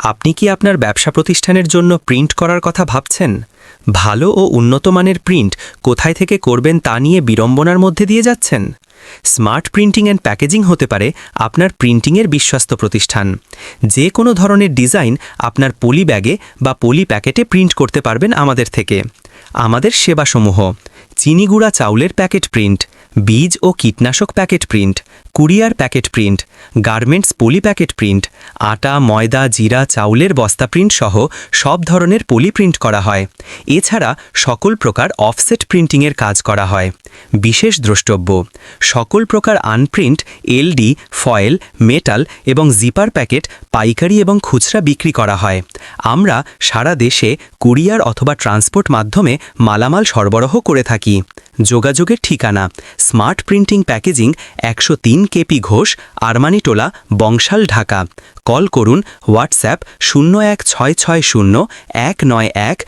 আপনি কি আপনার ব্যবসা প্রতিষ্ঠানের জন্য প্রিন্ট করার কথা ভাবছেন? ভালো ও উন্নত মানের প্রিন্ট কোথায় থেকে করবেন তা নিয়ে বিড়ম্বনার মধ্যে দিয়ে যাচ্ছেন? স্মার্ট প্রিন্টিং অ্যান্ড প্যাকেজিং হতে পারে আপনার প্রিন্টিংয়ের বিশ্বস্ত প্রতিষ্ঠান। যে কোনো ধরনের ডিজাইন আপনার পলি ব্যাগে বা পলি প্যাকেটে প্রিন্ট করতে পারবেন আমাদের থেকে। আমাদের সেবাসমূহ: চিনি গুঁড়া চাউলের প্যাকেট প্রিন্ট, বীজ ও কীটনাশক packet print, courier packet print, garments poly packet print, আটা, ময়দা, জিরা, চাউলের বস্তা প্রিন্ট সহ সব ধরনের পলি প্রিন্ট করা হয়। এছাড়া সকল প্রকার অফসেট প্রিন্টিংয়ের কাজ করা হয়। বিশেষ দ্রষ্টব্য: সকল প্রকার আনপ্রিন্ট, এলডি, ফয়েল, মেটাল এবং জিপার প্যাকেট পাইকারি এবং খুচরা বিক্রি করা হয়। আমরা সারা দেশে কুরিয়ার অথবা ট্রান্সপোর্ট মাধ্যমে মালামাল সরবরাহ করে থাকি। যোগাযোগের ঠিকানা: smart printing packaging, 103 KP Ghosh, Armanitola, Bangshal, Dhaka. Call করুন হোয়াটসঅ্যাপ 01660 191